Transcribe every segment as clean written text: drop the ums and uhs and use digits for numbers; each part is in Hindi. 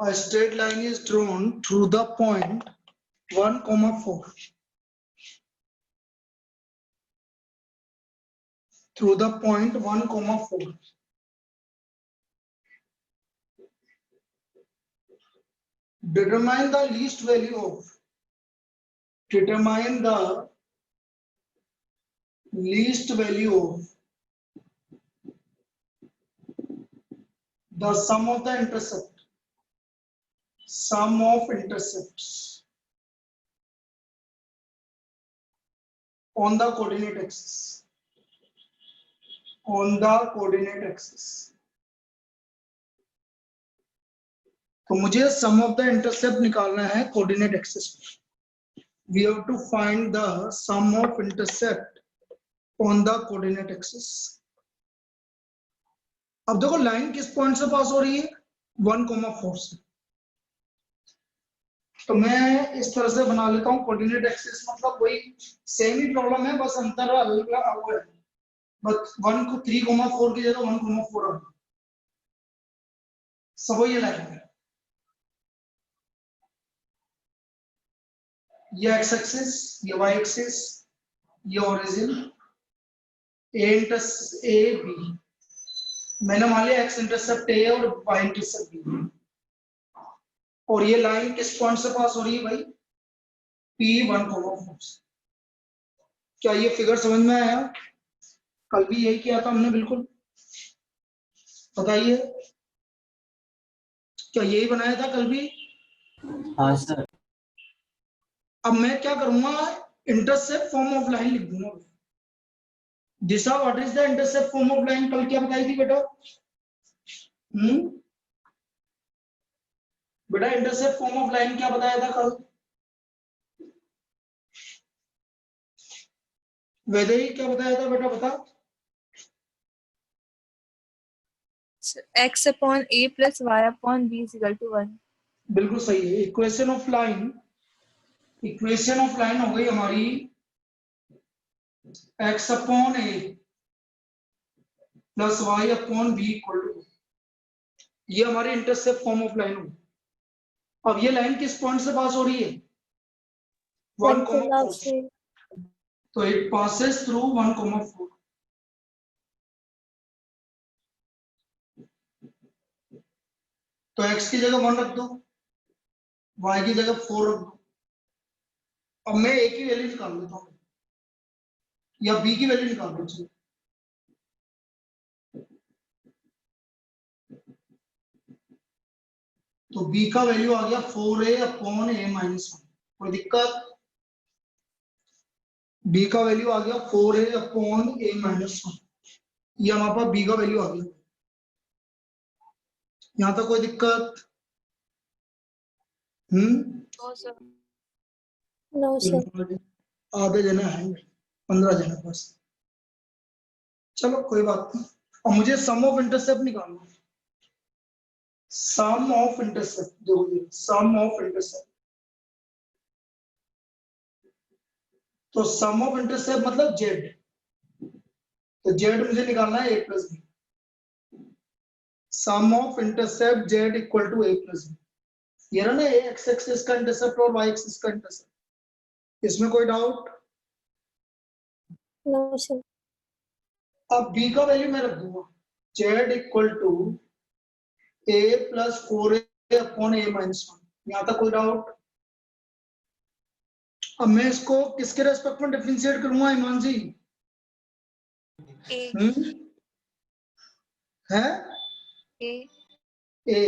A straight line is drawn through the point 1,4. Through the point 1,4. Determine the least value of. Determine the least value of the sum of the intercept. Sum of intercepts on the coordinate axis. On the coordinate axis. तो मुझे सम ऑफ द इंटरसेप्ट निकालना है कोऑर्डिनेट एक्सिस पे. We have to find the sum of intercept on the coordinate axis. अब देखो लाइन किस पॉइंट से पास हो रही है 1,4 से. तो मैं इस तरह से बना लेता हूँ कोऑर्डिनेट एक्सिस मतलब वही सेम ही प्रॉब्लम है बस अंतर अलग है. बस 1 को 3,4 की जगह 1,4 आ गया. सब ये लाइन है. ये एक्स एक्सिस, ये वाई एक्सिस, ये ओरिजिन ए बी. मैंने मान लिया एक्स इंटरसेप्ट ए और वाई इंटरसेप्ट बी. और ये लाइन किस पॉइंट से पास हो रही है भाई P1,4 से. क्या ये फिगर समझ में आया? कल भी यही किया था हमने बिल्कुल. बताइए क्या यही बनाया था कल भी? हाँ सर. अब मैं क्या करूंगा इंटरसेप्ट फॉर्म ऑफ लाइन लिख दूंगा. Disha what is the intercept form of line? कल क्या बताई थी बेटा? बेटा इंटरसेप्ट फॉर्म ऑफ लाइन क्या बताया था कल? वैदेही क्या बताया था बेटा? बता. x upon a plus y upon b is equal to 1. बिल्कुल सही है. इक्वेशन ऑफ लाइन हो गई हमारी x upon a plus y upon b equal to. ये हमारी इंटरसेप्ट फॉर्म ऑफ लाइन होगी. अब ये लाइन किस पॉइंट से पास हो रही है 1,4 से. तो इट पासेस थ्रू 1,4. तो x की जगह 1 रख दो, y की जगह 4 रख दो. अब मैं a की वैल्यू निकाल लेता हूँ या b की वैल्यू निकाल दो. चलो तो b का वैल्यू आ गया 4a अपॉन a माइनस 1. कोई दिक्कत? b का वैल्यू आ गया 4a अपॉन a माइनस 1. ये हमारे पास b का वैल्यू आ गया. यहाँ तक कोई दिक्कत? No sir. आधे जना है 15 जना बस. चलो कोई बात नहीं. और मुझे सम ऑफ इंटरसेप्ट निकालना है. सम ऑफ इंटरसेप्ट जो ये सम ऑफ इंटरसेप्ट. तो सम ऑफ इंटरसेप्ट मतलब जेड. तो जेड मुझे निकालना है a plus b. Sum of intercept z equal to a plus b. ये ना एक्स एक्सिस का इंटरसेप्ट और वाई एक्सिस का इंटरसेप्ट. इसमें कोई डाउट? No sir. अब b का वैल्यू मैं रख दूंगा z equal to a plus 4a upon a minus 1. यहाँ तक कोई डाउट? अब मैं इसको किसके रेस्पेक्ट में डिफरेंशिएट करूंगा ईमान जी? है a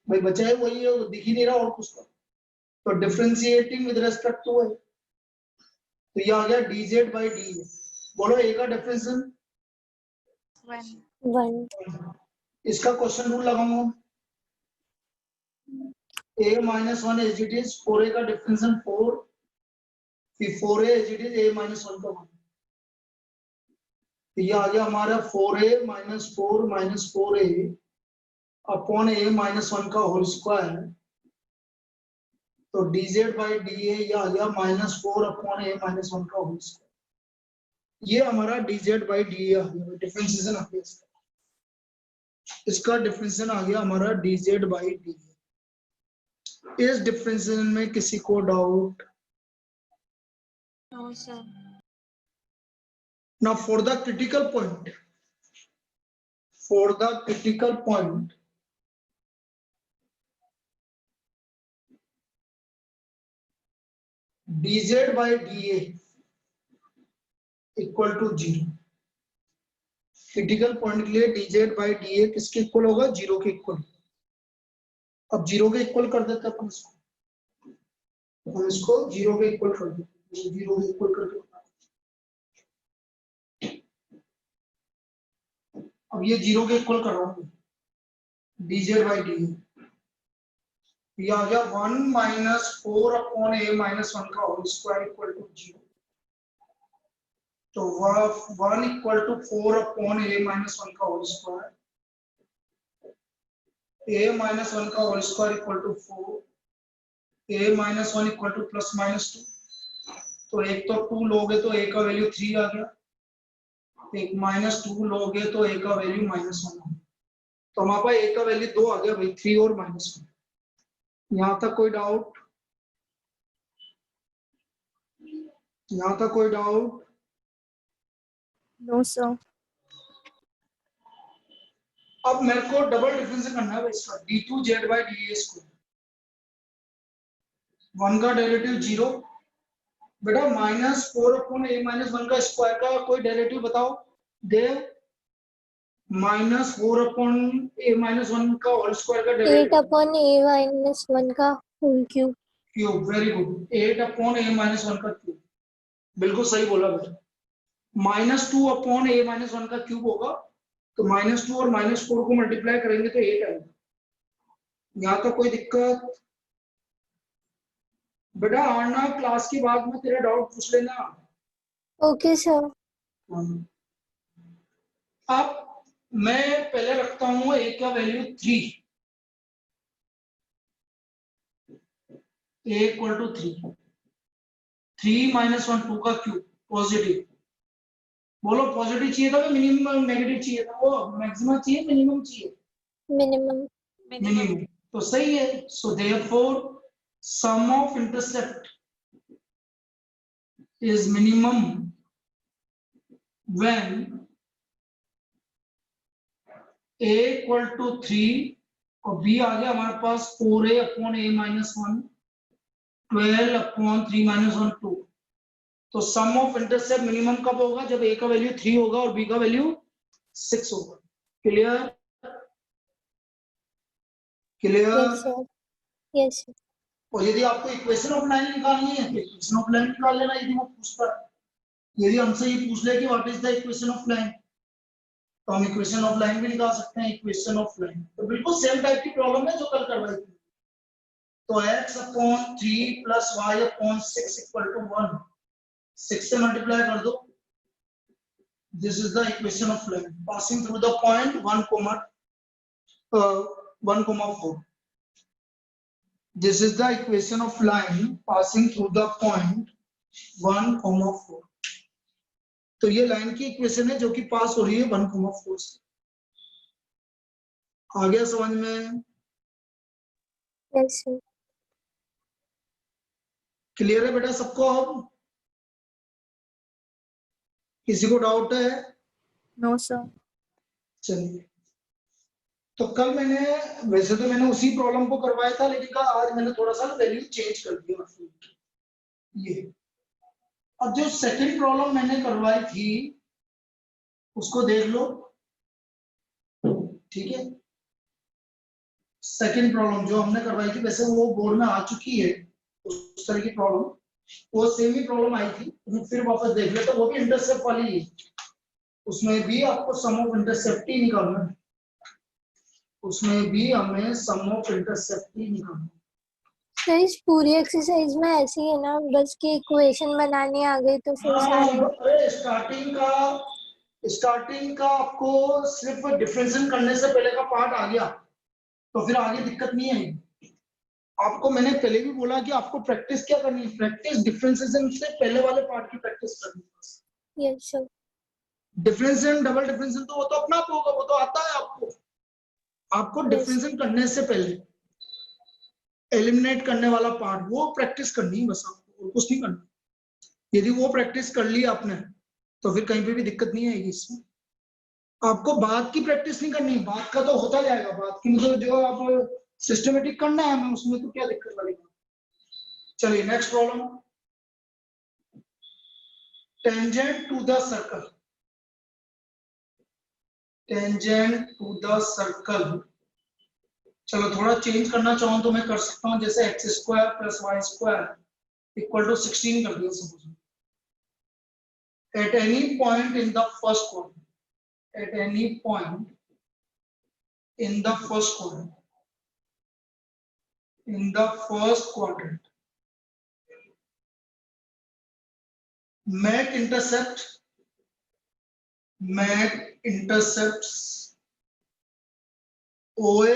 भाई बचा है वही है, दिख ही नहीं रहा और कुछ का. तो डिफरेंशिएटिंग विद रेस्पेक्ट टू है. तो ये आ गया dz बाई dy. बोलो a का डिफरेंशिएशन 1. इसका क्वेश्चन रूल लगाऊंगा. a minus 1 as it is 4a का डिफरेंशिएशन 4 फिर 4a as it is a minus 1 का 1. तो ये आ गया हमारा 4a minus 4a upon a minus 1 का होल स्क्वायर. तो dz बाई da ये आ गया माइनस 4 अपॉन a माइनस 1 का होल स्क्वायर. ये हमारा dz बाई da आ गया. डिफरेंशिएशन आ गया इसका डिफरेंशिएशन आ गया हमारा dz बाई da. इस डिफरेंशियल में किसी को doubt? No, sir. Now for the critical point, dz by dA equal to 0। Critical point के लिए dz by dA किसके इक्वल होगा? 0 के इक्वल। अब 0 के इक्वल कर देते हैं अपन इसको, हम इसको 0 के इक्वल कर देते हैं, 0 के इक्वल करके। अब ये 0 के इक्वल कर रहा हूँ, dz by dA ये आ गया 1 माइनस 4 अपॉन a माइनस 1 का होल स्क्वायर इक्वल टू 0। तो 1 equal to 4 upon a minus 1 का होल स्क्वायर, a माइनस 1 का whole square equal to 4, a minus 1 equal to plus minus 2। तो एक तो 2 लोगे तो a का वैल्यू 3 आ गया, एक माइनस 2 लोगे तो a का वैल्यू माइनस 1 आ गया। तो हमारे पास a का वैल्यू 2 आ गया भाई, 3 और माइनस 1। यहां तक कोई डाउट? यहां तक कोई डाउट? No, sir. अब मेरे को डबल डिफरेंस करना है इसका, d2z by dA स्क्वायर। 1 का डेरिवेटिव 0। बेटा माइनस 4 अपॉन a माइनस 1 का स्क्वायर का कोई डेरिवेटिव बताओ देव। माइनस 4 अपॉन a माइनस 1 का होल स्क्वायर का 8 डेरिवेटिव upon a minus 1 का whole cube. Cube. Very good, 8 upon a minus 1 का क्यूब, बिल्कुल सही बोला बेटा। माइनस 2 अपॉन a माइनस 1 का क्यूब होगा, तो माइनस 2 और माइनस 4 को मल्टीप्लाई करेंगे तो 8 आएगा। यहाँ तक कोई दिक्कत? बेटा आना क्लास के बाद में तेरा डाउट पूछ लेना। Okay, sir. अब मैं पहले रखता हूं a का value 3, a equal to 3, 3 minus 1 2 का क्यूब पॉजिटिव। बोलो पॉजिटिव चाहिए था कि मिनिमम नेगेटिव चाहिए था? वो मैक्सिमम चाहिए मिनिमम चाहिए? Minimum. मिनिमम। तो सही है। So therefore sum of intercept is minimum when a equal to 3 और b आ गया हमारे पास 4a upon a minus 1, 12 upon 3 minus 1 2। तो सम ऑफ इंटरसेप्ट मिनिमम कब होगा? जब a का वैल्यू 3 होगा और b का वैल्यू 6 होगा। Clear? Clear? Yes, sir. Yes, sir. और यदि आपको इक्वेशन ऑफ लाइन निकालनी है तो इक्वेशन ऑफ लाइन निकाल लेना। यदि वो पूछता है, यदि हमसे ये पूछ ले कि what is the equation of line, तो हम इक्वेशन ऑफ लाइन भी निकाल सकते हैं। इक्वेशन ऑफ लाइन तो बिल्कुल सेम टाइप की प्रॉब्लम है जो कल करवाई थी। तो x upon 3 plus y upon 6 equal to 1, 6 से मल्टीप्लाई कर दो। This is the equation of line passing through the point 1,4। This is the equation of line passing through the point 1,4। तो ये लाइन की इक्वेशन है जो कि पास हो रही है 1,4 से। आ गया समझ में? Yes, sir. क्लियर है बेटा सबको? अब किसी को डाउट है? No, sir. चलिए, तो कल मैंने, वैसे तो मैंने उसी प्रॉब्लम को करवाया था, लेकिन कल आज मैंने थोड़ा सा वैल्यू चेंज कर दिया। ये अब जो सेकंड प्रॉब्लम मैंने करवाई थी उसको देख लो, ठीक है? सेकंड प्रॉब्लम जो हमने करवाई थी, वैसे वो बोर्ड में आ चुकी है उस तरह की प्रॉब्लम, वो सेम ही प्रॉब्लम आई थी, फिर वापस देख लेते। वो भी इंटरसेप्ट वाली है, उसमें भी आपको सम ऑफ इंटरसेप्ट ही निकालना है। उसमें भी हमें सम ऑफ इंटरसेप्ट ही निकालना है। तो इस पूरी एक्सरसाइज में ऐसी है ना, बस की इक्वेशन बनानी आ गई तो फिर सारे। अरे स्टार्टिंग का आपको सिर्फ डिफरेंशियल करने से पहले का पार्ट आ गया तो फिर आगे दिक्कत नहीं आएगी। आपको मैंने पहले भी बोला कि आपको प्रैक्टिस क्या करनी है, प्रैक्टिस डिफरेंशिएशन से पहले वाले पार्ट की प्रैक्टिस करनी है। Yes sir. Differential double differential तो वो तो अपना आप होगा, वो तो आता है आपको। आपको Yes. डिफरेंशियल करने से पहले एलिमिनेट करने वाला पार्ट, वो प्रैक्टिस करनी है बस आपको, और कुछ नहीं करना। यदि वो प्रैक्टिस कर ली आपने तो फिर कहीं पे भी दिक्कत नहीं आएगी इसमें। आपको बाद की प्रैक्टिस नहीं करनी, बाद का तो होता जाएगा, बाद की मतलब जो आप सिस्टमेटिक करना है हमें, उसमें तो क्या दिक्कत लगेगी। चलिए next problem, tangent to the circle, tangent to the circle. चलो थोड़ा चेंज करना चाहूँ तो मैं कर सकता हूँ, जैसे x square plus y square equal to 16 कर दिया suppose. At any point in the first quadrant, at any point in the first quadrant, Mac intercepts OA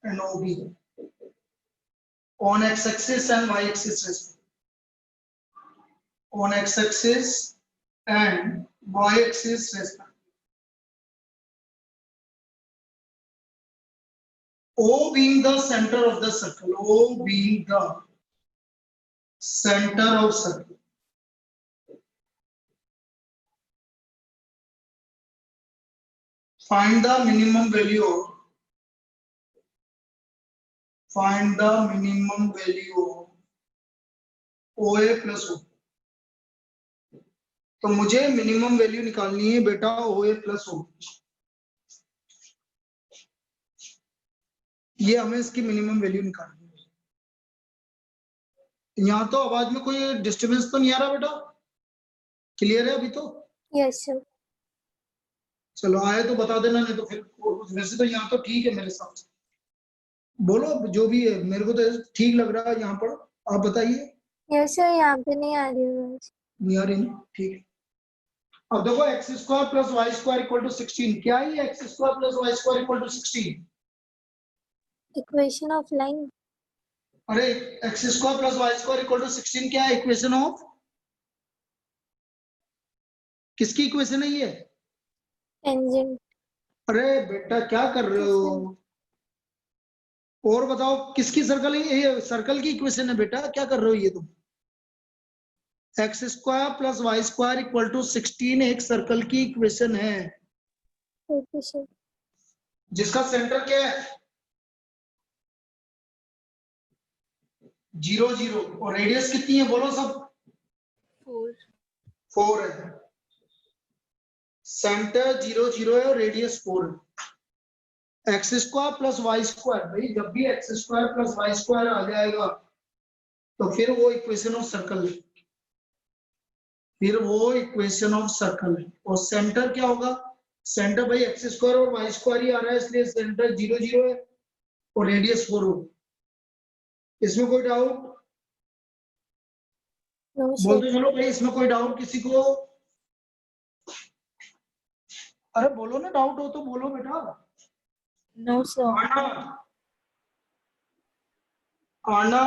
and OB on x-axis and y-axis respectively. On x-axis and y-axis respectively. O being the center of the circle, O being the center of circle. Find the minimum value of OA plus O. तो मुझे मिनिमम वैल्यू निकालनी है बेटा OA प्लस O। ये हमें इसकी मिनिमम वैल्यू निकालनी है। यहाँ तो आवाज में कोई डिस्टरबेंस तो नहीं आ रहा बेटा? क्लियर है अभी तो? Yes sir. चलो आए तो बता देना, नहीं तो फिर वैसे तो यहाँ तो ठीक है मेरे हिसाब से। बोलो जो भी है, मेरे को तो ठीक लग रहा है यहाँ पर, आप बताइए। यस सर, यहाँ पे नहीं आ रही है। नहीं आ रही ना, ठीक है। अब देखो x square plus y square equal to 16, क्या है x square plus y square equal to 16? Equation of line. अरे x square plus y square equal to 16 क्या है? इक्वेशन ऑफ किसकी इक्वेशन है ये? टेंजेंट। अरे बेटा क्या कर रहे हो? और बताओ किसकी सर्कल है ये? सर्कल की इक्वेशन है बेटा, क्या कर रहे हो ये तुम? X square plus y square equal to 16 एक सर्कल की इक्वेशन है। Okay sir. जिसका सेंटर क्या है? 0 0, और रेडियस कितनी है बोलो सब? 4 है। सेंटर 0 0 है और रेडियस 4 है। X square plus y square, भाई जब भी x square plus y square आ जाएगा तो फिर वो इक्वेशन ऑफ सर्कल है, और सेंटर क्या होगा? सेंटर भाई एक्स स्क्वायर और वाई स्क्वायर ही आ रहा है, इसलिए सेंटर 0 0 है और रेडियस 4 होगा। इसमें कोई डाउट? बोलते चलो भाई, इसमें कोई डाउट किसी को? अरे बोलो ना, डाउट हो तो बोलो बेटा। No sir. आना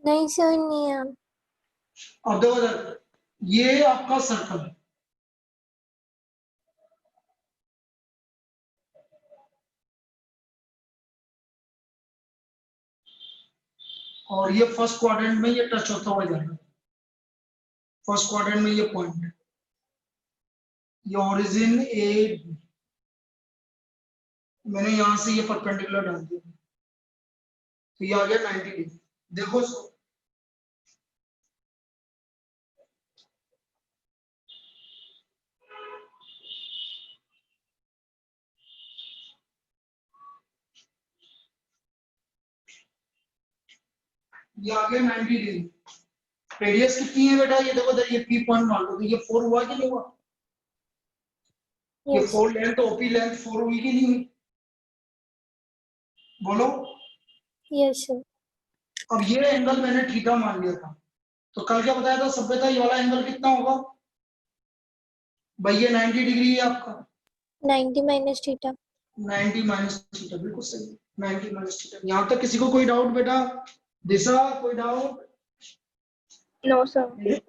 नहीं सर, नहीं है। अब देखो ये आपका सर्कल है, और ये फर्स्ट क्वाड्रेंट में ये टच होता हुआ जाएगा। फर्स्ट क्वाड्रेंट में ये पॉइंट है, ये ओरिजिन ए, मैंने यहां से ये परपेंडिकुलर डाल दिया तो ये आ गया 90 डिग्री। देखो इसको, ये आ गया 90 डिग्री। रेडियस कितनी है बेटा? ये देखो ये पी पॉइंट मान लो, तो ये 4 हुआ कि नहीं हुआ? ये 4 लेंथ, ओपी लेंथ 4 हुई कि नहीं हुई? बोलो। Yes sir. अब ये एंगल मैंने थीटा मान लिया था, तो कल क्या बताया था सभ्यता, ये वाला एंगल कितना होगा भाई? ये 90 डिग्री है आपका, 90 माइनस थीटा। 90 माइनस थीटा, बिल्कुल सही, 90 माइनस थीटा। यहाँ तक किसी को कोई डाउट बेटा? दिशा कोई डाउट? No sir.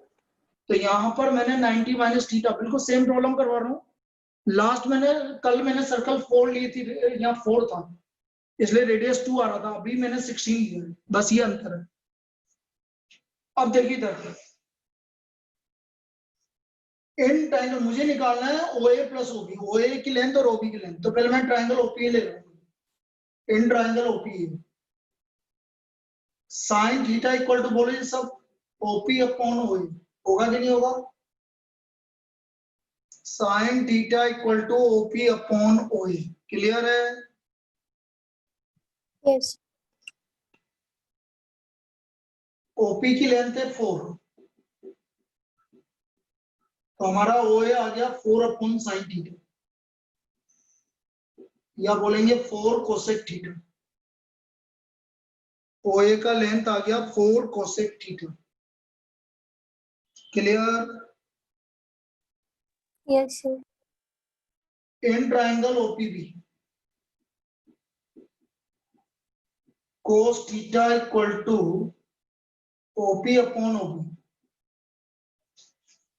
तो यहाँ पर मैंने 90 माइनस थीटा, बिल्कुल सेम प्रॉब्लम करवा रहा हूँ। लास्ट मैंने कल मैंने सर्कल 4 ली थी, यहाँ 4 था, इसलिए रेडियस 2 आ रहा था, अभी मैंने 16 लिया है, बस ये अंतर है। अब देखिए इधर इन ट्रायंगल मुझे निकालना है OA प्लस OB, OA की लेंथ और OB की लेंथ। तो पहले मैं ट्रायंगल OPA ले रहा हूँ। In triangle OPA sine theta equal to बोले सब OP अपॉन OA, होगा कि नहीं होगा? Sine theta equal to OP upon OA, clear है? यस OP की लेंथ है 4, तो हमारा OA आ गया 4 अपॉन साइन थीटा, या बोलेंगे 4 कोसेक थीटा। OA का लेंथ आ गया 4 cosec theta, clear? Yes in triangle OPB cos theta equal to OP upon OB,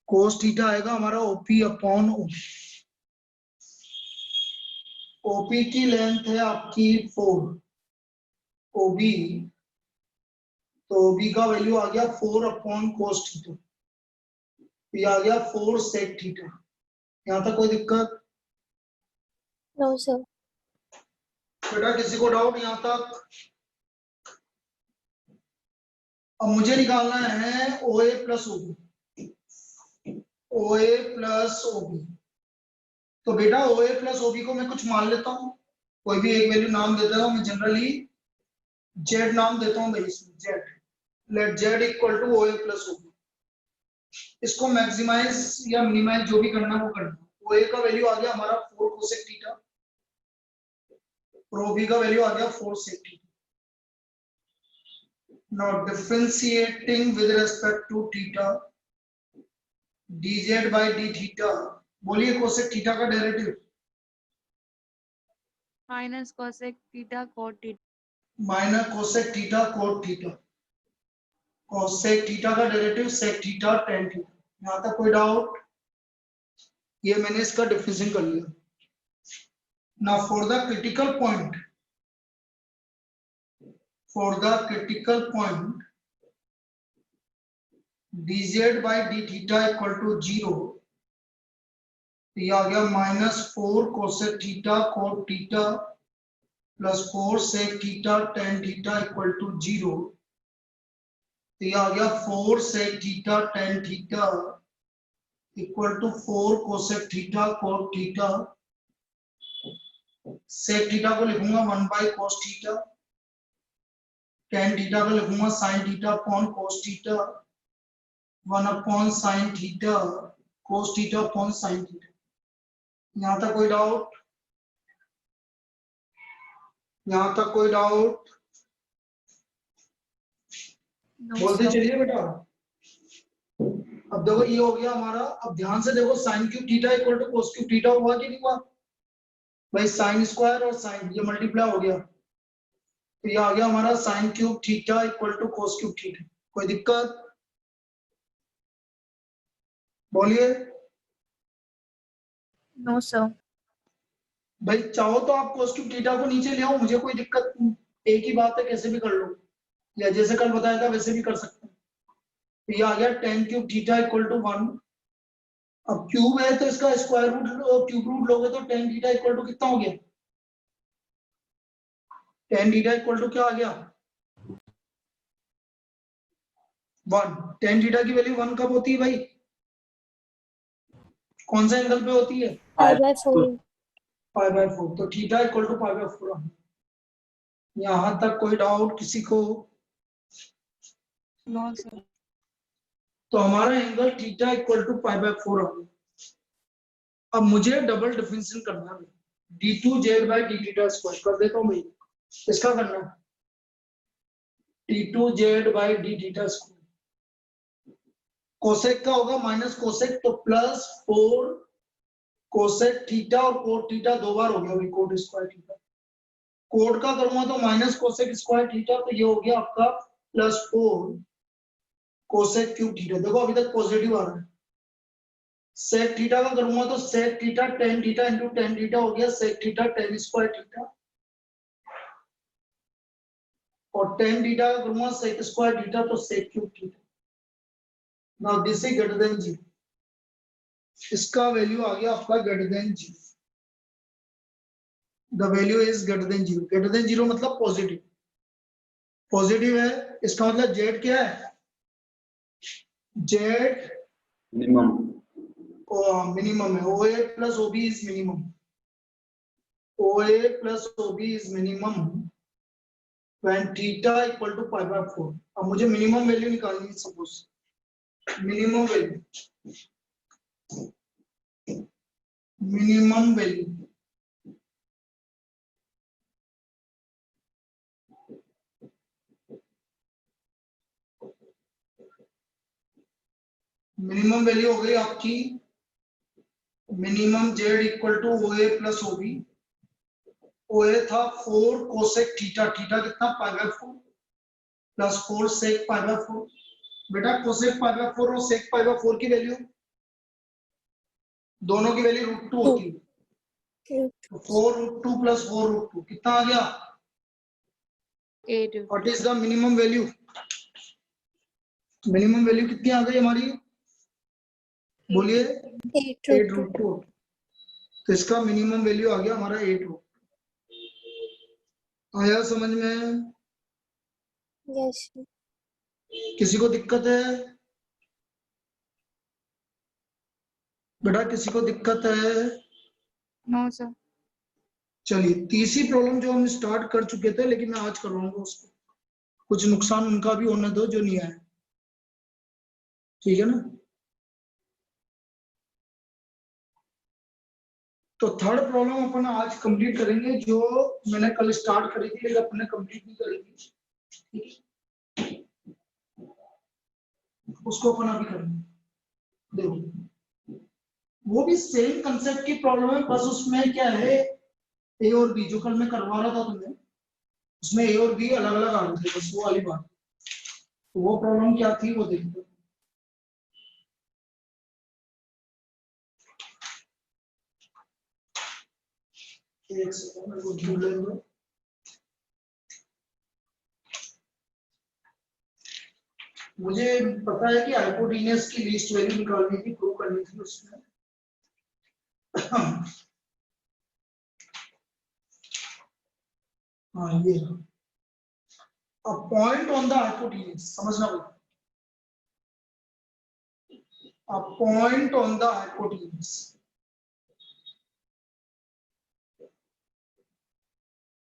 cos theta आएगा हमारा OP अपॉन OB। OP की लेंथ है आपकी 4, OB, तो OB का वैल्यू आ गया 4 अपॉन cos थीटा, ये आ गया 4 sec थीटा। यहाँ तक कोई दिक्कत? नो सर बेटा किसी को डाउट यहाँ तक? अब मुझे निकालना है OA plus OB, OA plus OB। तो बेटा OA प्लस OB को मैं कुछ मान लेता हूँ, कोई भी एक वैल्यू नाम देता हूँ, मैं जनरली Z नाम देता हूँ भाई, इसमें Z, let Z equal to OA plus OB। इसको मैक्सिमाइज या मिनिमाइज जो भी करना है वो करना। OA का वैल्यू आ गया हमारा 4 कोसेक थीटा, और OB का वैल्यू आ गया 4 sec theta. Now differentiating with respect to theta, dz by d theta, बोलिए कोसेक थीटा का derivative. Minus cosec theta cot theta. Minus cosec theta cot theta, cosec theta का derivative sec theta tan theta. यहाँ तक कोई डाउट? ये मैंने इसका डिफरेंशिएशन कर लिया। Now for the critical point, dz by d theta equal to 0, ये आ गया -4 cosec theta cot theta plus 4 sec theta tan theta equal to 0, ये आ गया 4 sec theta tan theta equal to 4 cosec theta cot theta. Sec theta को लिखूंगा 1 by cos theta, tan theta को लिखूंगा sine theta upon cos theta, 1 upon sine theta cos theta upon sine theta. यहाँ तक कोई डाउट? यहाँ तक कोई डाउट? बोलते चलिए बेटा। अब देखो ये हो गया हमारा, अब ध्यान से देखो sine cube theta equal to cos cube theta हुआ कि नहीं हुआ भाई? साइन स्क्वायर और साइन ये मल्टीप्लाई हो गया, तो ये आ गया हमारा sine cube theta equal to cos cube theta. कोई दिक्कत? बोलिए। No sir. भाई चाहो तो आप कोस क्यूब थीटा को नीचे ले आओ, मुझे कोई दिक्कत नहीं, एक ही बात है, कैसे भी कर लो, या जैसे कल बताया था वैसे भी कर सकते हैं। तो ये आ गया tan cube theta equal to 1। अब क्यूब है तो इसका स्क्वायर रूट क्यूब रूट लोगे तो टेन थीटा इक्वल टू कितना हो गया? टेन थीटा इक्वल टू क्या आ गया? 1। टेन थीटा की वैल्यू 1 कब होती है भाई? कौन सा एंगल पे होती है? π/4 π/4। तो थीटा इक्वल टू π/4। यहाँ तक कोई डाउट किसी को? No sir. तो हमारा एंगल थीटा इक्वल टू π/4 आ गया। अब मुझे डबल डिफरेंशिएशन करना है, d2z by D theta square कर देता हूँ भाई। इसका करना d2z by D theta square, cosec का होगा माइनस कोसेक, तो प्लस 4 कोसेक थीटा, और कोट थीटा दो बार हो गया भाई, कोट स्क्वायर थीटा। कोट का करूंगा तो माइनस कोसेक स्क्वायर थीटा, तो ये हो गया आपका प्लस 4 कोसेक क्यूब थीटा। देखो अभी तक पॉजिटिव आ रहा है। सेक थीटा का करूंगा तो sec theta tan theta into tan theta हो गया sec theta tan square theta, और tan थीटा का गुणा sec स्क्वायर थीटा तो sec cube theta. Now this is greater than 0, इसका वैल्यू आ गया आपका greater than 0। The value is greater than 0। Greater than 0 मतलब पॉजिटिव, पॉजिटिव है, इसका मतलब z क्या है, z मिनिमम। मिनिमम है, OA plus OB is minimum, OA plus OB is minimum when theta equal to pi by 4। अब मुझे मिनिमम वैल्यू निकालनी है, suppose minimum value, minimum value minimum value हो गई आपकी, minimum z equal to OA plus OB। OA था 4 कोसेक थीटा, थीटा कितना pi by 4 plus 4 sec pi by 4। बेटा कोसेक पाई बाय 4 और सेक पाई बाय 4 की वैल्यू, दोनों की वैल्यू √2 होती है, 4√2 प्लस 4√2 कितना आ गया, 8 what is the minimum value, minimum value कितनी आ गई हमारी, बोलिए 8√2। तो इसका मिनिमम वैल्यू आ गया हमारा 8√2। आया समझ में, यस किसी को दिक्कत है, बेटा किसी को दिक्कत है, नो सर। चलिए तीसरी प्रॉब्लम जो हम स्टार्ट कर चुके थे लेकिन मैं आज करवाऊंगा उसको, कुछ नुकसान उनका भी होने दो जो नहीं आया, ठीक है ना। तो थर्ड प्रॉब्लम अपन आज कंप्लीट करेंगे, जो मैंने कल स्टार्ट करी थी लेकिन अपन ने कंप्लीट नहीं करी थी, ठीक है, उसको अपन अभी करेंगे। देखो वो भी सेम कंसेप्ट की प्रॉब्लम है, बस उसमें क्या है, ए और बी जो कल मैं करवा रहा था तुम्हें, उसमें ए और बी अलग अलग आ रहे थे, बस वो वाली बात। तो वो प्रॉब्लम क्या थी वो देखते, एक सेकंड मेरे को ढूंढ लेंगे। मुझे पता है कि हाइपोटेन्यूज की लीस्ट वैल्यू निकालनी थी, प्रूव करनी थी उसमें। हाँ ये a point on the hypotenuse, समझना होगा, a point on the hypotenuse.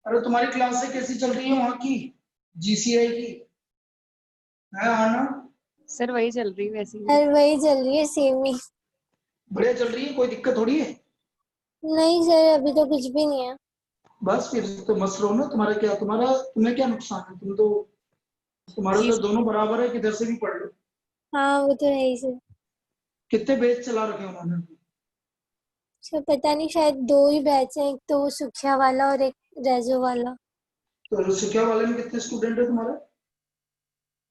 अरे तुम्हारी क्लास से कैसी चल रही है वहां की, GCI की है आना, सर वही चल रही वैसी ही। सर वही चल रही है सेम ही। बढ़िया चल रही है, कोई दिक्कत थोड़ी है। नहीं सर अभी तो कुछ भी नहीं है। बस फिर तो मस्त रहो ना, तुम्हारा क्या, तुम्हें क्या नुकसान है, तुम तो, तुम्हारे तो दोनों बराबर है, किधर से भी पढ़ लो। हाँ वो तो है ही सर। कितने बैच चला रखे हैं उन्होंने, सर पता नहीं शायद 2 ही बैच हैं, एक तो वो सुखिया वाला और एक रेजो वाला। तो सिक्योर वाले में कितने स्टूडेंट है तुम्हारे,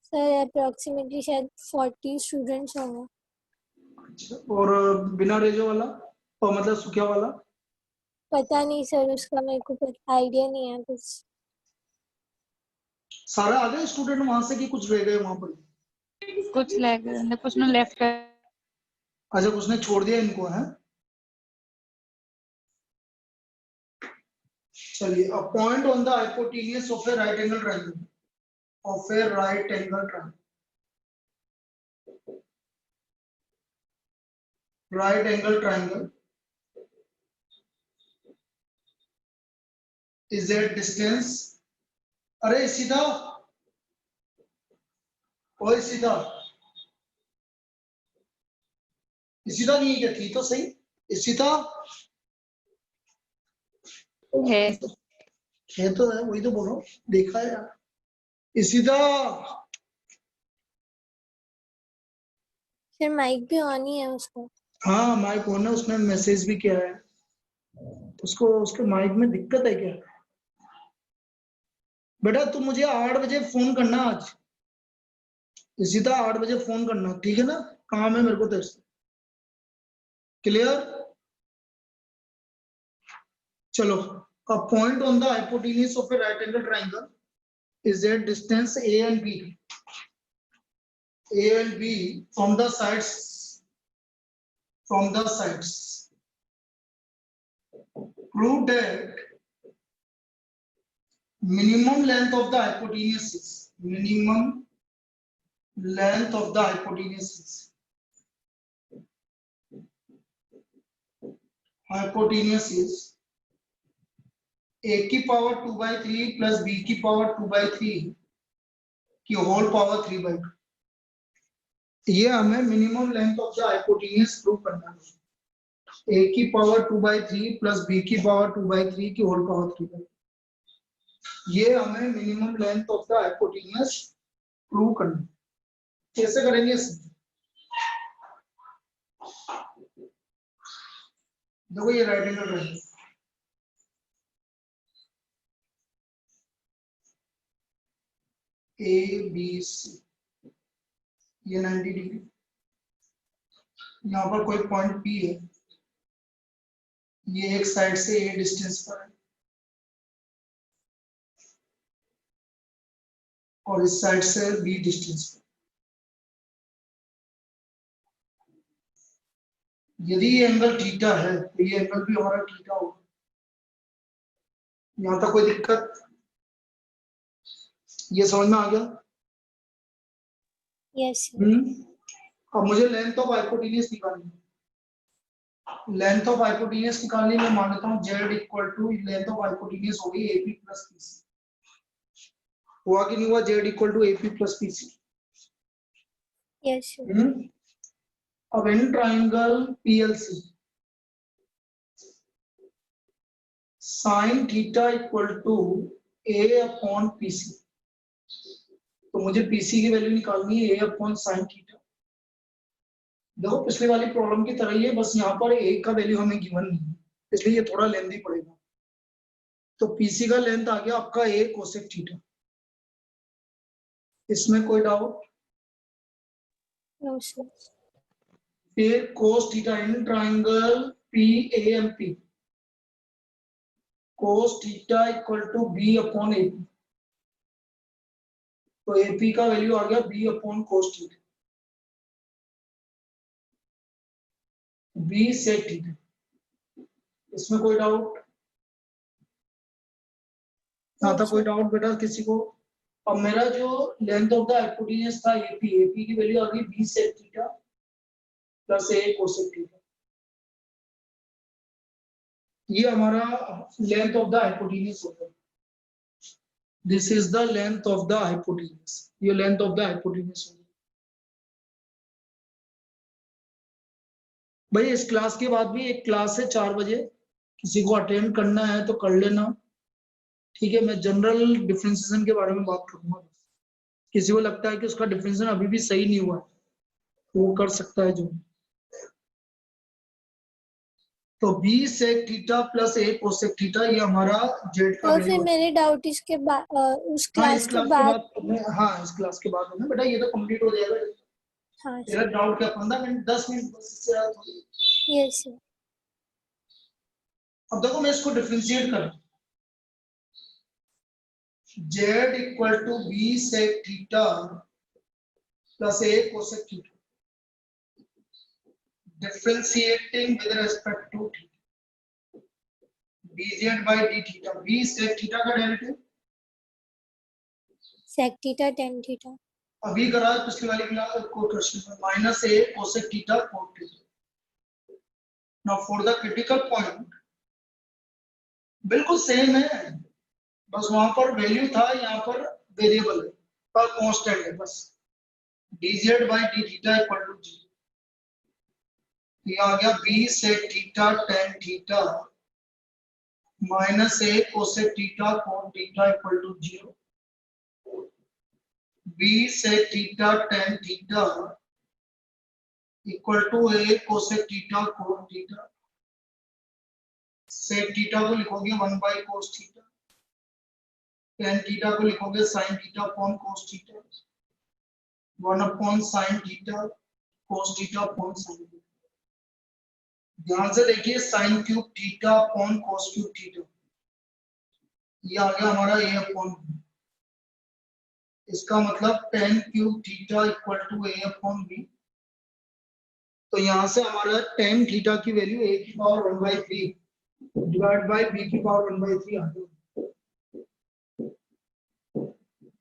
सर अप्रोक्सीमेटली शायद 40 स्टूडेंट्स होंगे। और बिना रेजो वाला, और मतलब सुखिया वाला, पता नहीं सर उसका मेरे को आइडिया नहीं है कुछ। सारा आ गए स्टूडेंट वहां से कि कुछ रह गए वहां पर, कुछ लैग कुछ ने लेफ्ट कर। अच्छा उसने छोड़ दिया इनको है। चलिए a point on the hypotenuse of A right angle triangle, of A right angle triangle, right angle triangle is at distance, अरे सीधा, ओए सीधा, सीधा नहीं है क्या, थी तो सही, सीधा है तो है, वही तो बोलो, देखा है यार, सीधा। सर माइक भी ऑन ही है उसका। हाँ माइक ऑन है, उसने मैसेज भी किया है, उसको उसके माइक में दिक्कत है क्या, बेटा तुम मुझे 8 बजे फोन करना आज, सीधा 8 बजे फोन करना, ठीक है ना, काम है मेरे को तेरे से, क्लियर। चलो a point on the hypotenuse of A right angle triangle is a distance A and B. A and B from the sides. Prove that minimum length of the hypotenuse is hypotenuse is a की पावर 2/3 प्लस b की पावर 2/3 की होल पावर 3/2. ये हमें minimum length of the hypotenuse prove करना है. a की पावर 2/3 प्लस b की पावर 2/3 की होल पावर 3/2. ये हमें minimum length of the hypotenuse prove करना है. कैसे करेंगे? देखो ये right angle triangle, A B C, ये 90 डिग्री. यहाँ पर कोई पॉइंट P है, ये एक साइड से A डिस्टेंस पर है और इस साइड से B डिस्टेंस पर. यदि ये एंगल थीटा है तो ये एंगल भी हमारा थीटा होगा. यहाँ तक कोई दिक्कत? ये समझ में आ गया? यस. अब मुझे लेंथ ऑफ हाइपोटेन्यूज निकालनी है. लेंथ ऑफ हाइपोटेन्यूज निकालने में मान लेता हूँ z equal to length of hypotenuse होगी AP प्लस PC. हुआ कि नहीं हुआ? z equal to AP plus PC. Yes. अब in triangle PLC sine theta equal to A upon PC. तो मुझे PC की वैल्यू निकालनी है A अपॉन साइन थीटा. देखो पिछले वाली प्रॉब्लम की तरह ही है, बस यहाँ पर A का वैल्यू हमें गिवन नहीं है, इसलिए ये थोड़ा लेंथी पड़ेगा. तो PC का लेंथ आ गया आपका A कोसेक थीटा. इसमें कोई डाउट? No sir. फिर cos theta in triangle PAMP, cos theta equal to B upon AP. तो AP का वैल्यू आ गया B upon cos theta. B sec theta. इसमें कोई डाउट? यहाँ तक कोई डाउट बेटा किसी को? अब मेरा जो लेंथ ऑफ द हाइपोटेन्यूज था AP की वैल्यू आ गई B sec theta plus A cosec theta. ये हमारा लेंथ ऑफ द हाइपोटेन्यूज होगा. This is the length of the hypotenuse. ये लेंथ ऑफ द हाइपोटेन्यूज होगा. भाई इस क्लास के बाद भी एक क्लास है 4 बजे, किसी को अटेंड करना है तो कर लेना. ठीक है, मैं जनरल डिफरेंशिएशन के बारे में बात करूंगा. किसी को लगता है कि उसका डिफरेंशिएशन अभी भी सही नहीं हुआ है तो वो कर सकता है जो. तो B sec theta plus A cosec theta ये हमारा Z का और वैल्यू फिर है. मेरे डाउट इसके बाद उस हाँ क्लास इस के क्लास के बाद. बाद हाँ इस क्लास के बाद होना बेटा. ये तो कंप्लीट हो जाएगा. हाँ तेरा डाउट क्या 15 मिनट 10 मिनट बस, इससे ज्यादा थोड़ी. Yes sir. अब देखो मैं इसको डिफरेंशिएट करूं. Z equal to B sec theta plus A cosec theta. Differentiating with respect to theta. dz by d theta. B sec theta का derivative sec theta tan theta. अभी करा है पिछली वाली क्लास को क्वेश्चन में minus A cosec theta cot theta. Now for the critical point बिल्कुल सेम है, बस वहां पर वैल्यू था, यहाँ पर वेरिएबल है पर कांस्टेंट है बस. dz by d theta equal to 0. ये आ गया B sec theta tan theta minus A cosec theta cot theta equal to 0. B sec theta tan theta equal to A cosec theta cot theta. Sec theta को लिखोगे 1 by cos theta, tan theta को लिखोगे sin theta upon cos theta, 1 upon sin theta cos theta upon sin theta. ध्यान से देखिए साइन क्यूब थीटा अपॉन कोस क्यूब थीटा. ये आ गया हमारा A अपॉन. इसका मतलब tan cube theta equal to a upon b। तो यहाँ से हमारा tan थीटा की वैल्यू a की पावर 1/3 डिवाइड बाय b की पावर 1/3 आ गई।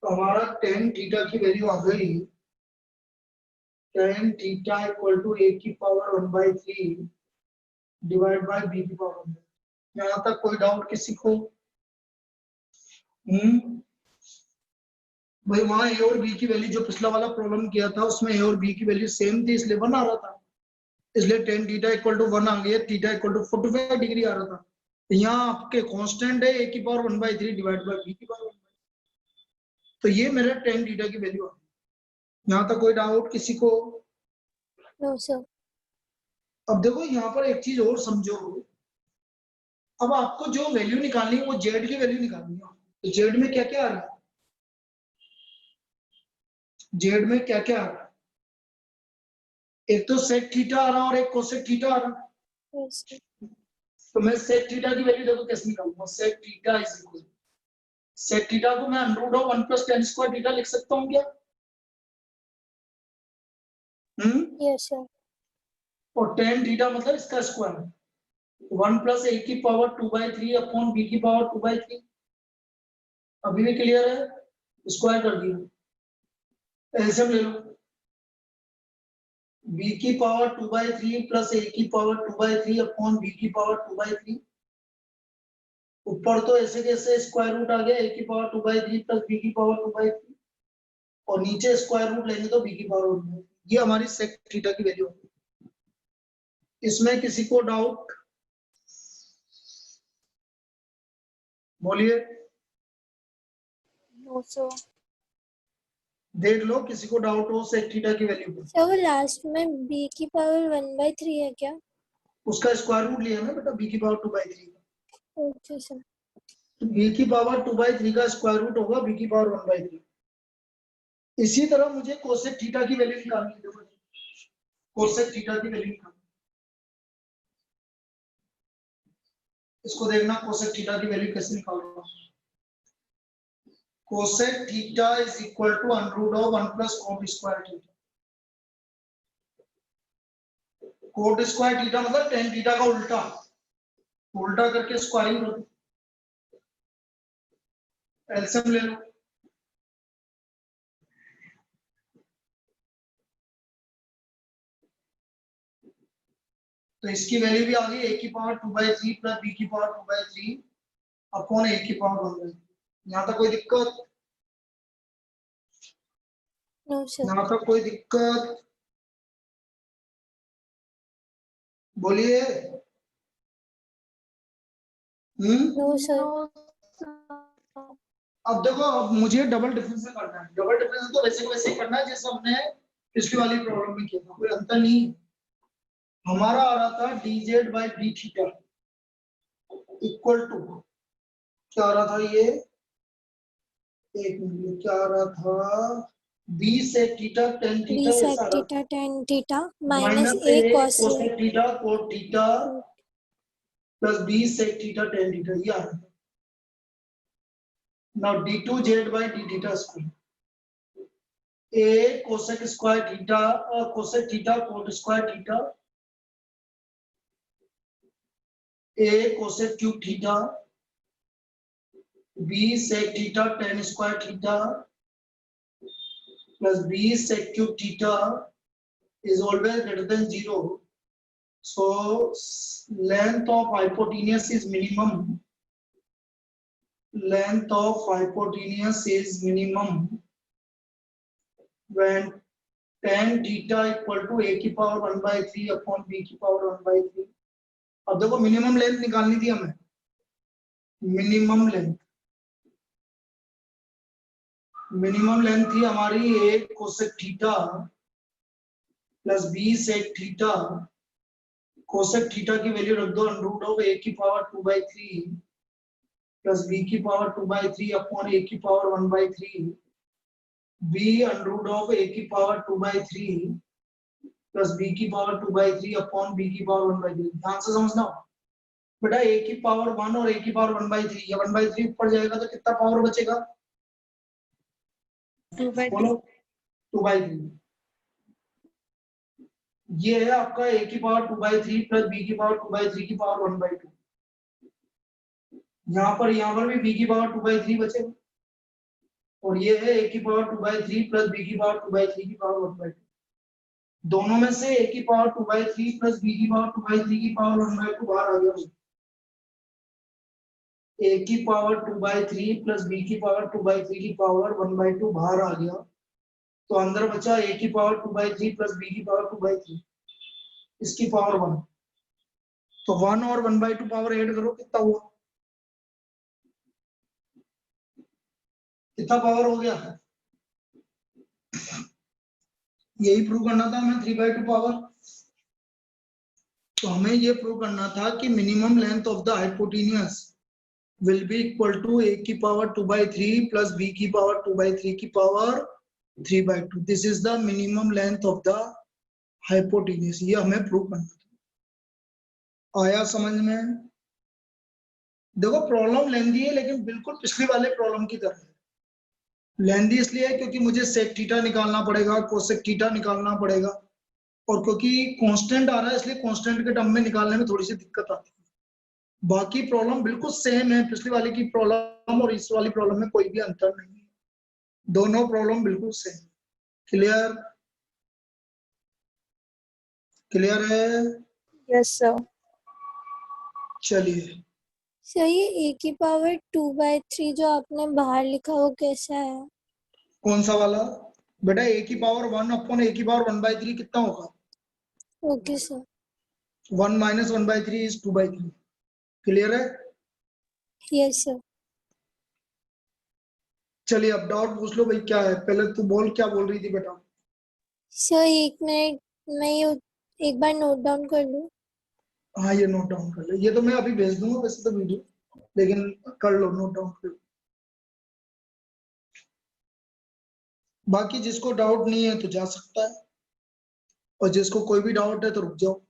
तो हमारा tan थीटा की वैल्यू आ गई tan theta equal to a की पावर 1/3 डिवाइड बाय b की पावर 1/3। यहाँ तक कोई डाउट किसी को? भाई वहां a और b की वैल्यू जो पिछला वाला प्रॉब्लम किया था उसमें a और b की वैल्यू सेम थी, इसलिए 1 आ रहा था। इसलिए tan थीटा इक्वल टू 1 आ गया, थीटा इक्वल टू 45 डिग्री आ रहा था। यहाँ आपके कांस्टेंट है a की पावर 1/3 डिवाइड बाय b की पावर 1/3। तो ये मेरा tan थीटा की वैल्यू आ गई। यहाँ तक कोई डाउट किसी को? No sir. अब देखो यहाँ पर एक चीज और समझो। अब आपको जो वैल्यू निकालनी है वो जेड की वैल्यू निकालनी है। तो जेड में क्या क्या आ रहा है? जेड में क्या क्या आ रहा है? एक तो सेक थीटा आ रहा है और एक कोसेक थीटा आ रहा है। Yes sir. तो मैं सेक थीटा की वैल्यू देखो कैसे निकालूंगा। Sec theta is equal, sec theta को मैं under root of 1 + tan square theta लिख सकता हूँ क्या? Yes sir. और tan थीटा मतलब इसका स्क्वायर 1 + a की पावर 2/3 अपॉन b की पावर 2/3। अभी भी क्लियर है? स्क्वायर कर दिया। एलसीएम ले लो, b की पावर 2/3 प्लस a की पावर 2/3 अपॉन b की पावर 2/3। ऊपर तो ऐसे कैसे स्क्वायर रूट आ गया a की पावर 2/3 प्लस b की पावर 2/3 और नीचे स्क्वायर रूट लेंगे तो b की पावर 1/3। ये हमारी सेक थीटा की वैल्यू है। इसमें किसी को डाउट? बोलिए। No sir. देख लो किसी को डाउट हो सेक थीटा की वैल्यू पर। सर वो लास्ट में b की पावर 1/3 है क्या? उसका स्क्वायर रूट लिया ना बेटा b की पावर 2/3 का। Okay sir. तो b की पावर 2/3 का स्क्वायर रूट होगा b की पावर 1/3। इसी तरह मुझे कोसेक थीटा की वैल्यू निकालनी है। कोसेक थीटा की वैल्यू निकालनी, इसको देखना कोसेक थीटा की वैल्यू कैसे निकालूंगा। Cosec theta is equal to under root of 1 + cot square theta. Cot square theta मतलब tan थीटा का उल्टा, उल्टा करके स्क्वायरिंग कर दो। एलसीएम ले लो। तो इसकी वैल्यू भी आ गई a की पावर 2/3 प्लस b की पावर 2/3 अपॉन a की पावर 1/3। यहाँ तक कोई दिक्कत? No sir. यहाँ तक कोई दिक्कत? बोलिए। No sir. अब देखो, अब मुझे डबल डिफरेंशियल करना है। डबल डिफरेंशियल तो वैसे को वैसे ही करना है जैसे हमने पिछली वाली प्रॉब्लम में किया था, कोई अंतर नहीं है। हमारा आ रहा था dz/d थीटा इक्वल टू, क्या आ रहा था ये? एक मिनट, क्या आ रहा था? b sec theta tan b theta sec ऐसा theta tan theta minus minus a a cos cosec theta cot theta plus b sec theta tan theta, ये आ रहा था। Now d2z/d theta square, a cosec square theta और cosec theta cot square theta, a cosec cube theta, b sec theta tan square theta plus b sec cube theta is always greater than 0. So length of hypotenuse is minimum. Length of hypotenuse is minimum when tan theta equal to a की पावर 1/3 अपॉन b की पावर 1/3। अब देखो मिनिमम लेंथ निकालनी थी हमें। मिनिमम लेंथ थी हमारी a cosec theta plus b sec theta. Cosec theta की वैल्यू रख दो अंडर रूट ऑफ a की पावर 2/3 प्लस b की पावर 2/3 अपॉन a की power 1/3। b under root of a की पावर 2/3 प्लस b की पावर 2/3 अपॉन b की पावर 1/3। ध्यान से समझना बेटा, a की पावर 1 और a की पावर 1/3, ये 1/3 ऊपर जाएगा तो कितना पावर बचेगा? 2/3 बोलो 2/3। ये है आपका a की पावर 2/3 प्लस b की पावर 2/3 की पावर 1/2। यहाँ पर भी b की पावर 2/3 बचेगा और ये है a की पावर 2/3 प्लस b की पावर 2/3 की पावर 1/2। दोनों में से a की पावर 2/3 प्लस b की पावर 2/3 की पावर 1/2 बाहर आ गया। a की पावर 2/3 प्लस b की पावर 2/3 की पावर 1/2 बाहर आ गया, तो अंदर बचा a की पावर 2/3 प्लस b की पावर 2/3, इसकी पावर 1। तो 1 और 1/2 पावर ऐड करो, कितना हुआ, कितना पावर हो गया। यही प्रूव करना था हमें 3/2 पावर। तो हमें ये प्रूव करना था कि minimum length of the hypotenuse will be equal to a की पावर 2/3 plus b की पावर 2/3 की power 3/2। This is the minimum length of the hypotenuse। ये हमें प्रूव करना था। आया समझ में। देखो प्रॉब्लम लेंदी है लेकिन बिल्कुल पिछली वाले प्रॉब्लम की तरह है। लेंदी इसलिए है क्योंकि मुझे सेक थीटा निकालना पड़ेगा, कोसेक थीटा निकालना पड़ेगा, और क्योंकि कांस्टेंट आ रहा है इसलिए कांस्टेंट के टर्म में निकालने में थोड़ी सी दिक्कत आती है। बाकी प्रॉब्लम बिल्कुल सेम है, पिछली वाली की प्रॉब्लम और इस वाली प्रॉब्लम में कोई भी अंतर नहीं है, दोनों प्रॉब्लम बिल्कुल सेम। क्लियर, क्लियर है। Yes sir. चलिए सर ये a की पावर 2/3 जो आपने बाहर लिखा वो कैसा है? कौन सा वाला बेटा, a की पावर 1 अपॉन a की पावर 1/3 कितना होगा, okay sir. 1 minus 1/3 is 2/3। Clear है। Yes sir. चलिए अब डाउट पूछ लो भाई, क्या है, पहले तू बोल क्या बोल रही थी बेटा। सर 1 मिनट, मैं ये एक बार नोट डाउन कर लूं। हाँ ये नोट डाउन कर लो, ये तो मैं अभी भेज दूंगा वैसे तो वीडियो, लेकिन कर लो, नोट डाउन कर लो। बाकी जिसको डाउट नहीं है तो जा सकता है, और जिसको कोई भी डाउट है तो रुक जाओ।